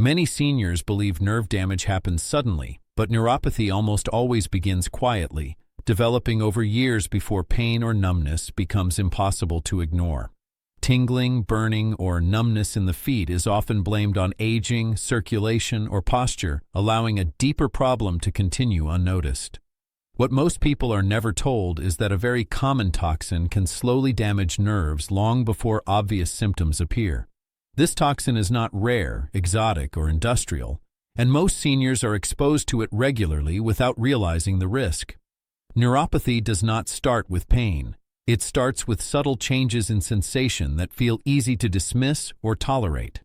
Many seniors believe nerve damage happens suddenly, but neuropathy almost always begins quietly, developing over years before pain or numbness becomes impossible to ignore. Tingling, burning, or numbness in the feet is often blamed on aging, circulation, or posture, allowing a deeper problem to continue unnoticed. What most people are never told is that a very common toxin can slowly damage nerves long before obvious symptoms appear. This toxin is not rare, exotic, or industrial, and most seniors are exposed to it regularly without realizing the risk. Neuropathy does not start with pain. It starts with subtle changes in sensation that feel easy to dismiss or tolerate.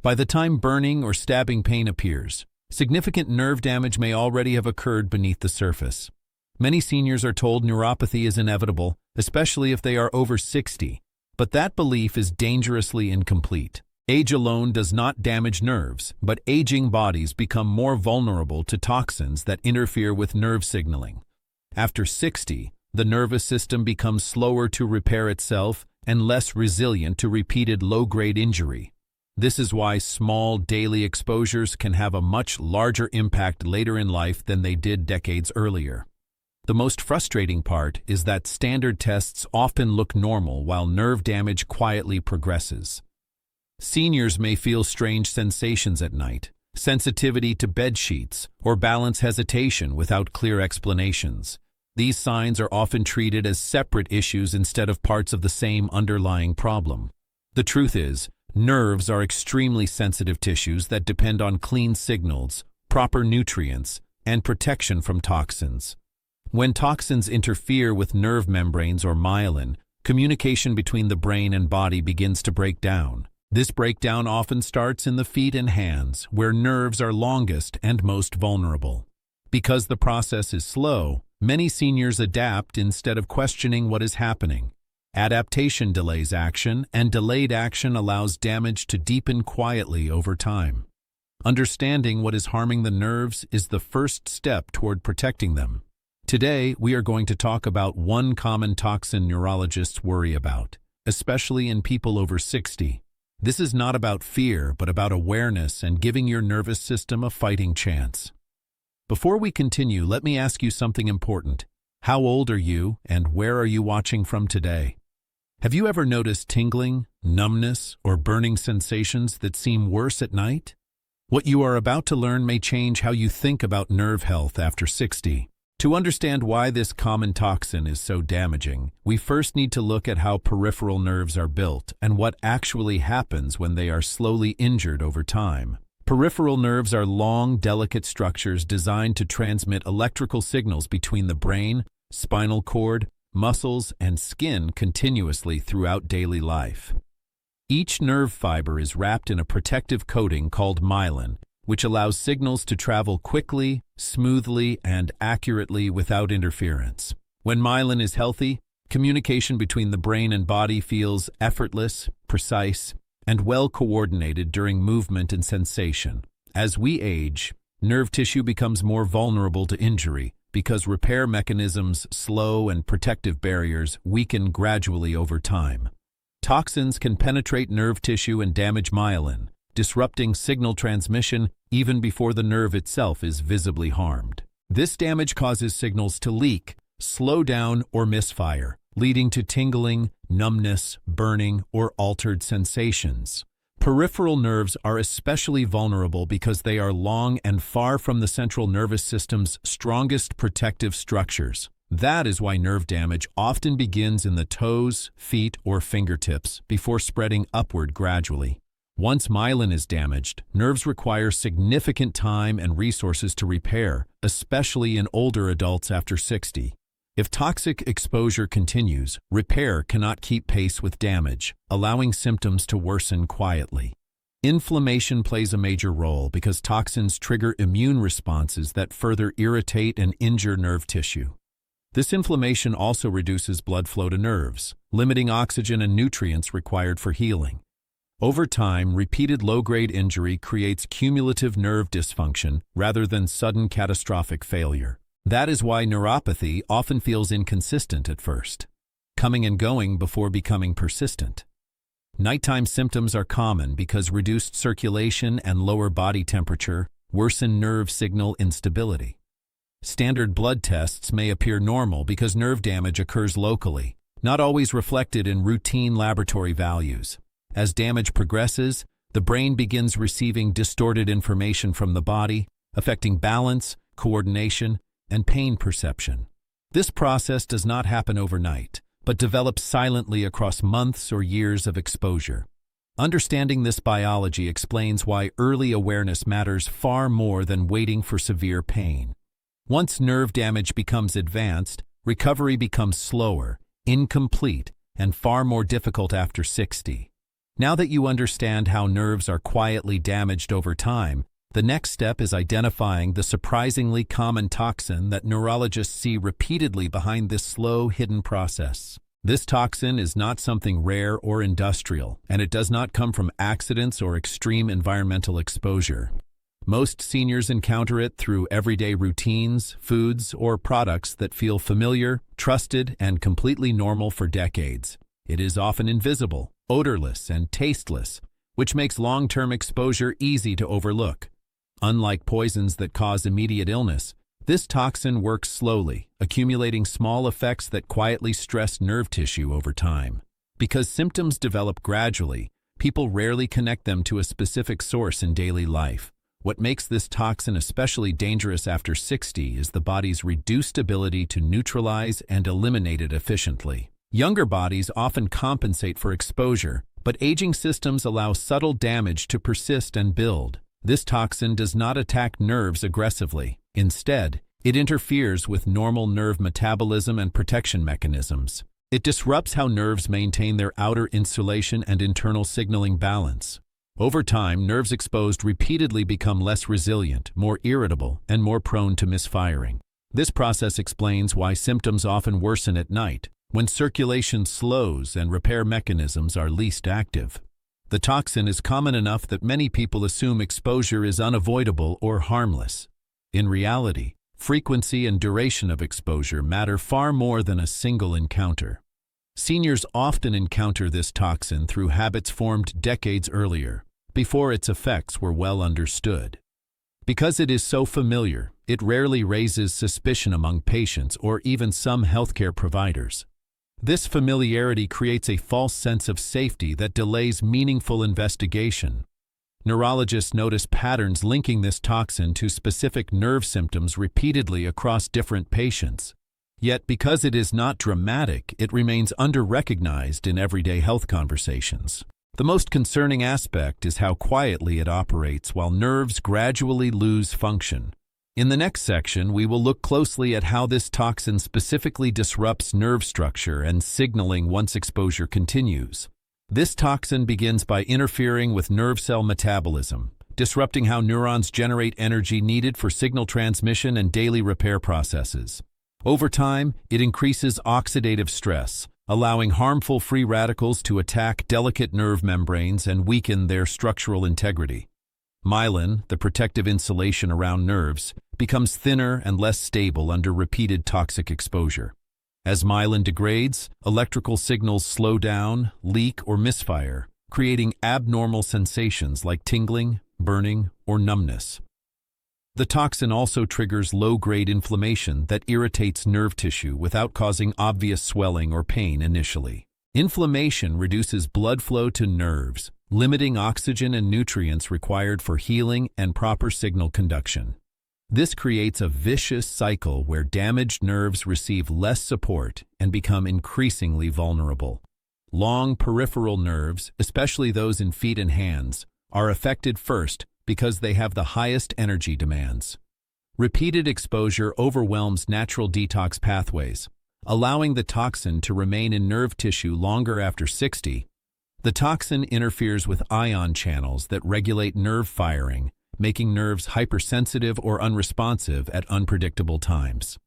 By the time burning or stabbing pain appears, significant nerve damage may already have occurred beneath the surface. Many seniors are told neuropathy is inevitable, especially if they are over 60, but that belief is dangerously incomplete. Age alone does not damage nerves, but aging bodies become more vulnerable to toxins that interfere with nerve signaling. After 60, the nervous system becomes slower to repair itself and less resilient to repeated low-grade injury. This is why small daily exposures can have a much larger impact later in life than they did decades earlier. The most frustrating part is that standard tests often look normal while nerve damage quietly progresses. Seniors may feel strange sensations at night, sensitivity to bed sheets, or balance hesitation without clear explanations. These signs are often treated as separate issues instead of parts of the same underlying problem. The truth is, nerves are extremely sensitive tissues that depend on clean signals, proper nutrients, and protection from toxins. When toxins interfere with nerve membranes or myelin, communication between the brain and body begins to break down. This breakdown often starts in the feet and hands, where nerves are longest and most vulnerable. Because the process is slow, many seniors adapt instead of questioning what is happening. Adaptation delays action, and delayed action allows damage to deepen quietly over time. Understanding what is harming the nerves is the first step toward protecting them. Today, we are going to talk about one common toxin neurologists worry about, especially in people over 60. This is not about fear, but about awareness and giving your nervous system a fighting chance. Before we continue, let me ask you something important. How old are you, and where are you watching from today? Have you ever noticed tingling, numbness, or burning sensations that seem worse at night? What you are about to learn may change how you think about nerve health after 60. To understand why this common toxin is so damaging, we first need to look at how peripheral nerves are built and what actually happens when they are slowly injured over time. Peripheral nerves are long, delicate structures designed to transmit electrical signals between the brain, spinal cord, muscles, and skin continuously throughout daily life. Each nerve fiber is wrapped in a protective coating called myelin, which allows signals to travel quickly, smoothly, and accurately without interference. When myelin is healthy, communication between the brain and body feels effortless, precise, and well coordinated during movement and sensation. As we age, nerve tissue becomes more vulnerable to injury because repair mechanisms slow and protective barriers weaken gradually over time. Toxins can penetrate nerve tissue and damage myelin, disrupting signal transmission even before the nerve itself is visibly harmed. This damage causes signals to leak, slow down, or misfire, leading to tingling, numbness, burning, or altered sensations. Peripheral nerves are especially vulnerable because they are long and far from the central nervous system's strongest protective structures. That is why nerve damage often begins in the toes, feet, or fingertips before spreading upward gradually. Once myelin is damaged, nerves require significant time and resources to repair, especially in older adults after 60. If toxic exposure continues, repair cannot keep pace with damage, allowing symptoms to worsen quietly. Inflammation plays a major role because toxins trigger immune responses that further irritate and injure nerve tissue. This inflammation also reduces blood flow to nerves, limiting oxygen and nutrients required for healing. Over time, repeated low-grade injury creates cumulative nerve dysfunction rather than sudden catastrophic failure. That is why neuropathy often feels inconsistent at first, coming and going before becoming persistent. Nighttime symptoms are common because reduced circulation and lower body temperature worsen nerve signal instability. Standard blood tests may appear normal because nerve damage occurs locally, not always reflected in routine laboratory values. As damage progresses, the brain begins receiving distorted information from the body, affecting balance, coordination, and pain perception. This process does not happen overnight, but develops silently across months or years of exposure. Understanding this biology explains why early awareness matters far more than waiting for severe pain. Once nerve damage becomes advanced, recovery becomes slower, incomplete, and far more difficult after 60. Now that you understand how nerves are quietly damaged over time, the next step is identifying the surprisingly common toxin that neurologists see repeatedly behind this slow, hidden process. This toxin is not something rare or industrial, and it does not come from accidents or extreme environmental exposure. Most seniors encounter it through everyday routines, foods, or products that feel familiar, trusted, and completely normal for decades. It is often invisible, odorless, and tasteless, which makes long-term exposure easy to overlook. Unlike poisons that cause immediate illness, this toxin works slowly, accumulating small effects that quietly stress nerve tissue over time. Because symptoms develop gradually, people rarely connect them to a specific source in daily life. What makes this toxin especially dangerous after 60 is the body's reduced ability to neutralize and eliminate it efficiently. Younger bodies often compensate for exposure, but aging systems allow subtle damage to persist and build. This toxin does not attack nerves aggressively. Instead, it interferes with normal nerve metabolism and protection mechanisms. It disrupts how nerves maintain their outer insulation and internal signaling balance. Over time, nerves exposed repeatedly become less resilient, more irritable, and more prone to misfiring. This process explains why symptoms often worsen at night, when circulation slows and repair mechanisms are least active. The toxin is common enough that many people assume exposure is unavoidable or harmless. In reality, frequency and duration of exposure matter far more than a single encounter. Seniors often encounter this toxin through habits formed decades earlier, before its effects were well understood. Because it is so familiar, it rarely raises suspicion among patients or even some healthcare providers. This familiarity creates a false sense of safety that delays meaningful investigation. Neurologists notice patterns linking this toxin to specific nerve symptoms repeatedly across different patients. Yet, because it is not dramatic, it remains under-recognized in everyday health conversations. The most concerning aspect is how quietly it operates while nerves gradually lose function. In the next section, we will look closely at how this toxin specifically disrupts nerve structure and signaling once exposure continues. This toxin begins by interfering with nerve cell metabolism, disrupting how neurons generate energy needed for signal transmission and daily repair processes. Over time, it increases oxidative stress, allowing harmful free radicals to attack delicate nerve membranes and weaken their structural integrity. Myelin, the protective insulation around nerves, becomes thinner and less stable under repeated toxic exposure. As myelin degrades, electrical signals slow down, leak, or misfire, creating abnormal sensations like tingling, burning, or numbness. The toxin also triggers low-grade inflammation that irritates nerve tissue without causing obvious swelling or pain initially. Inflammation reduces blood flow to nerves, limiting oxygen and nutrients required for healing and proper signal conduction. This creates a vicious cycle where damaged nerves receive less support and become increasingly vulnerable. Long peripheral nerves, especially those in feet and hands, are affected first because they have the highest energy demands. Repeated exposure overwhelms natural detox pathways, allowing the toxin to remain in nerve tissue longer after 60. The toxin interferes with ion channels that regulate nerve firing, making nerves hypersensitive or unresponsive at unpredictable times.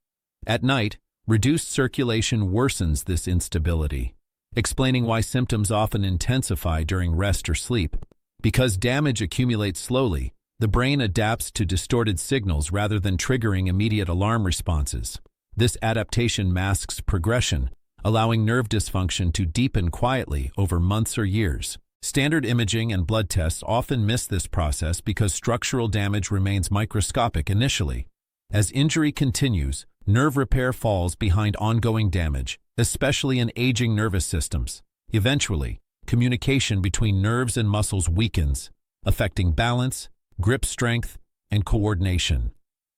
At night, reduced circulation worsens this instability, explaining why symptoms often intensify during rest or sleep. Because damage accumulates slowly, the brain adapts to distorted signals rather than triggering immediate alarm responses. This adaptation masks progression, allowing nerve dysfunction to deepen quietly over months or years. Standard imaging and blood tests often miss this process because structural damage remains microscopic initially. As injury continues, nerve repair falls behind ongoing damage, especially in aging nervous systems. Eventually, communication between nerves and muscles weakens, affecting balance, grip strength, and coordination.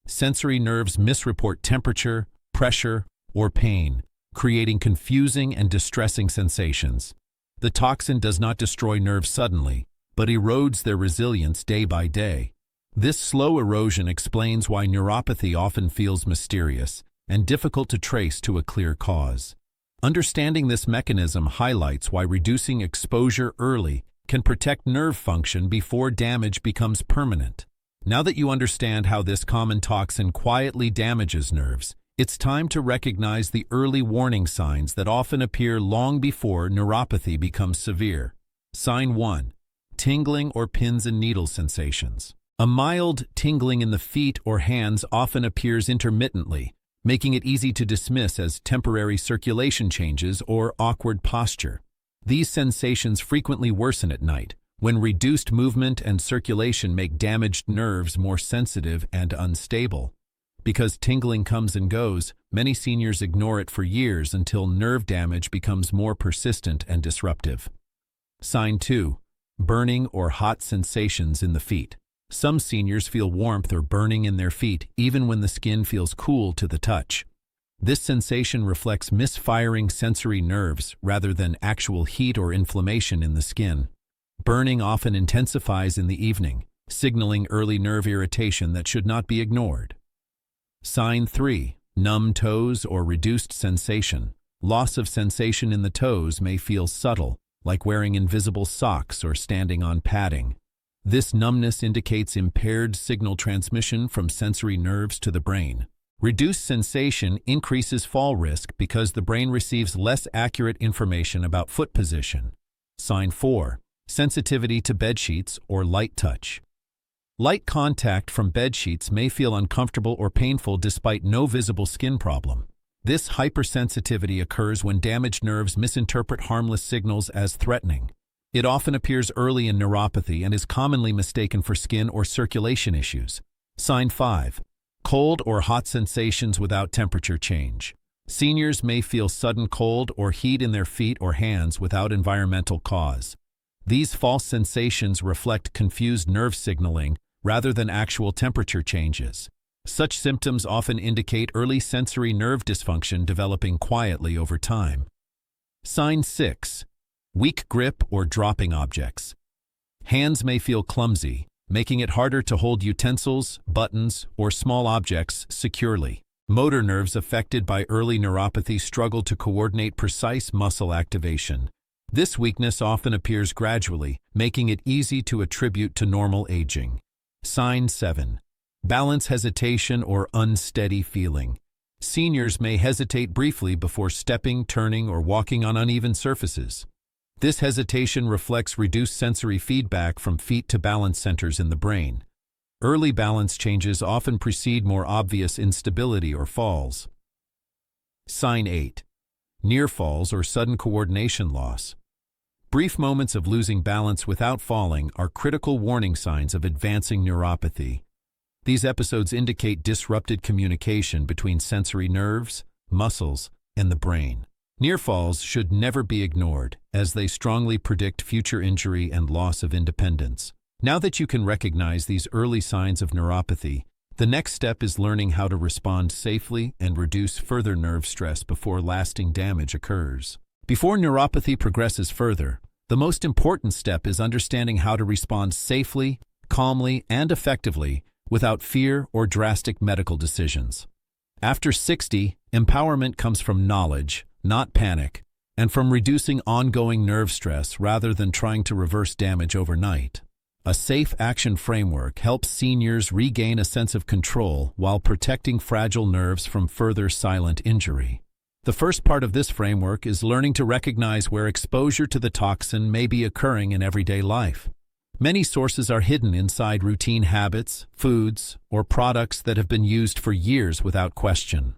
Sensory nerves misreport temperature, pressure, or pain, creating confusing and distressing sensations. The toxin does not destroy nerves suddenly, but erodes their resilience day by day. This slow erosion explains why neuropathy often feels mysterious and difficult to trace to a clear cause. Understanding this mechanism highlights why reducing exposure early can protect nerve function before damage becomes permanent. Now that you understand how this common toxin quietly damages nerves, it's time to recognize the early warning signs that often appear long before neuropathy becomes severe. Sign 1. Tingling or pins and needles sensations. A mild tingling in the feet or hands often appears intermittently, making it easy to dismiss as temporary circulation changes or awkward posture. These sensations frequently worsen at night, when reduced movement and circulation make damaged nerves more sensitive and unstable. Because tingling comes and goes, many seniors ignore it for years until nerve damage becomes more persistent and disruptive. Sign 2. Burning or hot sensations in the feet. Some seniors feel warmth or burning in their feet even when the skin feels cool to the touch. This sensation reflects misfiring sensory nerves rather than actual heat or inflammation in the skin. Burning often intensifies in the evening, signaling early nerve irritation that should not be ignored. Sign 3. Numb toes or reduced sensation. Loss of sensation in the toes may feel subtle, like wearing invisible socks or standing on padding. This numbness indicates impaired signal transmission from sensory nerves to the brain. Reduced sensation increases fall risk because the brain receives less accurate information about foot position. Sign 4. Sensitivity to bedsheets or light touch. Light contact from bedsheets may feel uncomfortable or painful despite no visible skin problem. This hypersensitivity occurs when damaged nerves misinterpret harmless signals as threatening. It often appears early in neuropathy and is commonly mistaken for skin or circulation issues. Sign 5. Cold or hot sensations without temperature change. Seniors may feel sudden cold or heat in their feet or hands without environmental cause. These false sensations reflect confused nerve signaling rather than actual temperature changes. Such symptoms often indicate early sensory nerve dysfunction developing quietly over time. Sign 6. Weak grip or dropping objects. Hands may feel clumsy, making it harder to hold utensils, buttons, or small objects securely. Motor nerves affected by early neuropathy struggle to coordinate precise muscle activation. This weakness often appears gradually, making it easy to attribute to normal aging. Sign 7. Balance hesitation or unsteady feeling. Seniors may hesitate briefly before stepping, turning, or walking on uneven surfaces. This hesitation reflects reduced sensory feedback from feet to balance centers in the brain. Early balance changes often precede more obvious instability or falls. Sign 8. Near falls or sudden coordination loss. Brief moments of losing balance without falling are critical warning signs of advancing neuropathy. These episodes indicate disrupted communication between sensory nerves, muscles, and the brain. Near falls should never be ignored, as they strongly predict future injury and loss of independence. Now that you can recognize these early signs of neuropathy, the next step is learning how to respond safely and reduce further nerve stress before lasting damage occurs. Before neuropathy progresses further, the most important step is understanding how to respond safely, calmly, and effectively without fear or drastic medical decisions. After 60, empowerment comes from knowledge, not panic, and from reducing ongoing nerve stress rather than trying to reverse damage overnight. A safe action framework helps seniors regain a sense of control while protecting fragile nerves from further silent injury. The first part of this framework is learning to recognize where exposure to the toxin may be occurring in everyday life. Many sources are hidden inside routine habits, foods, or products that have been used for years without question.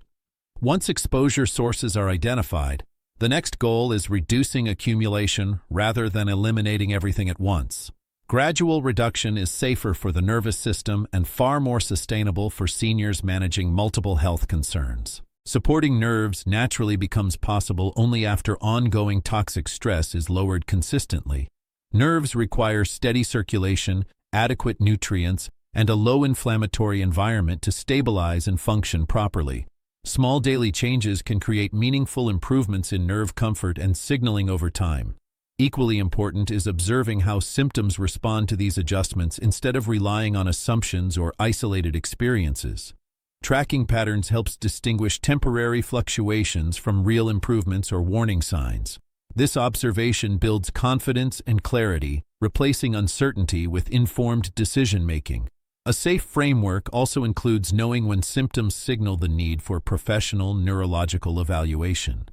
Once exposure sources are identified, The next goal is reducing accumulation rather than eliminating everything at once. Gradual reduction is safer for the nervous system and far more sustainable for seniors managing multiple health concerns. Supporting nerves naturally becomes possible only after ongoing toxic stress is lowered consistently. Nerves require steady circulation, adequate nutrients, and a low inflammatory environment to stabilize and function properly. Small daily changes can create meaningful improvements in nerve comfort and signaling over time. Equally important is observing how symptoms respond to these adjustments instead of relying on assumptions or isolated experiences. Tracking patterns helps distinguish temporary fluctuations from real improvements or warning signs. This observation builds confidence and clarity, replacing uncertainty with informed decision-making. A safe framework also includes knowing when symptoms signal the need for professional neurological evaluation.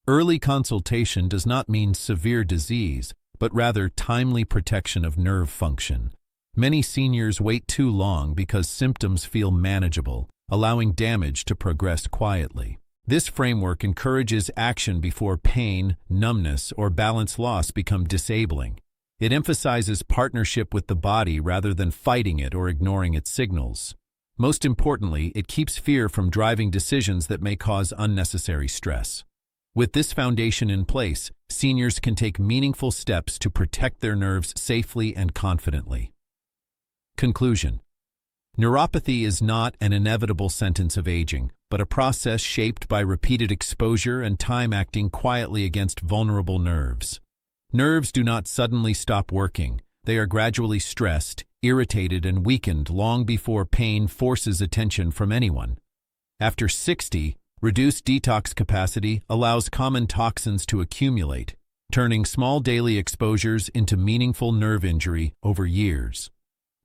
Early consultation does not mean severe disease, but rather timely protection of nerve function. Many seniors wait too long because symptoms feel manageable, allowing damage to progress quietly. This framework encourages action before pain, numbness, or balance loss become disabling. It emphasizes partnership with the body rather than fighting it or ignoring its signals. Most importantly, it keeps fear from driving decisions that may cause unnecessary stress. With this foundation in place, seniors can take meaningful steps to protect their nerves safely and confidently. Conclusion. Neuropathy is not an inevitable sentence of aging, but a process shaped by repeated exposure and time acting quietly against vulnerable nerves. Nerves do not suddenly stop working. They are gradually stressed, irritated, and weakened long before pain forces attention from anyone. After 60, reduced detox capacity allows common toxins to accumulate, turning small daily exposures into meaningful nerve injury over years.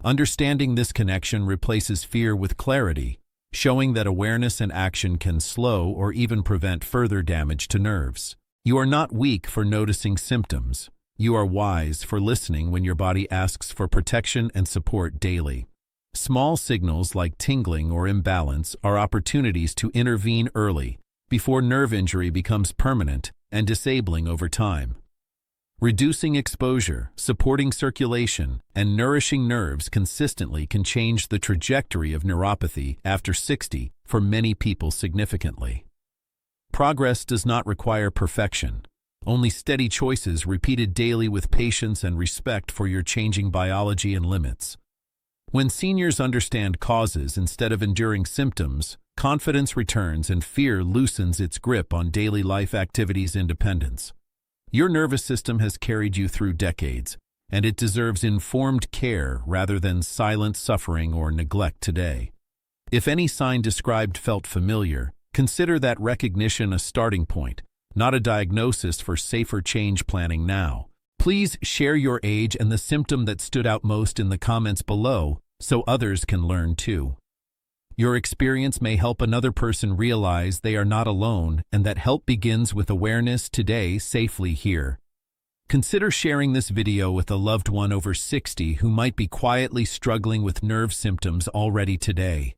Understanding this connection replaces fear with clarity, showing that awareness and action can slow or even prevent further damage to nerves. You are not weak for noticing symptoms. You are wise for listening when your body asks for protection and support daily. Small signals like tingling or imbalance are opportunities to intervene early, before nerve injury becomes permanent and disabling over time. Reducing exposure, supporting circulation, and nourishing nerves consistently can change the trajectory of neuropathy after 60 for many people significantly. Progress does not require perfection, only steady choices repeated daily with patience and respect for your changing biology and limits. When seniors understand causes instead of enduring symptoms, confidence returns and fear loosens its grip on daily life activities independence. Your nervous system has carried you through decades, and it deserves informed care rather than silent suffering or neglect today. If any sign described felt familiar, consider that recognition a starting point, not a diagnosis for safer change planning now. Please share your age and the symptom that stood out most in the comments below so others can learn too. Your experience may help another person realize they are not alone and that help begins with awareness today safely here. Consider sharing this video with a loved one over 60 who might be quietly struggling with nerve symptoms already today.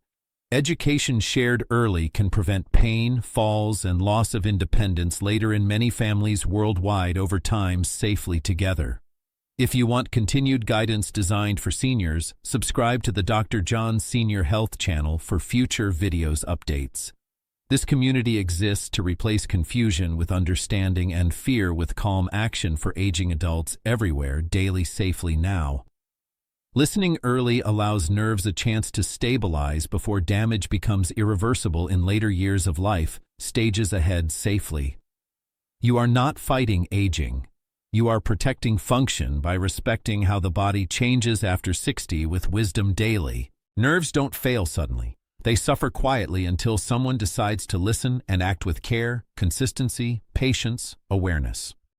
Education shared early can prevent pain, falls, and loss of independence later in many families worldwide over time safely together. If you want continued guidance designed for seniors, subscribe to the Dr. John's Senior Health channel for future videos updates. This community exists to replace confusion with understanding and fear with calm action for aging adults everywhere daily safely now. Listening early allows nerves a chance to stabilize before damage becomes irreversible in later years of life, stages ahead safely. You are not fighting aging. You are protecting function by respecting how the body changes after 60 with wisdom daily. Nerves don't fail suddenly. They suffer quietly until someone decides to listen and act with care, consistency, patience, awareness.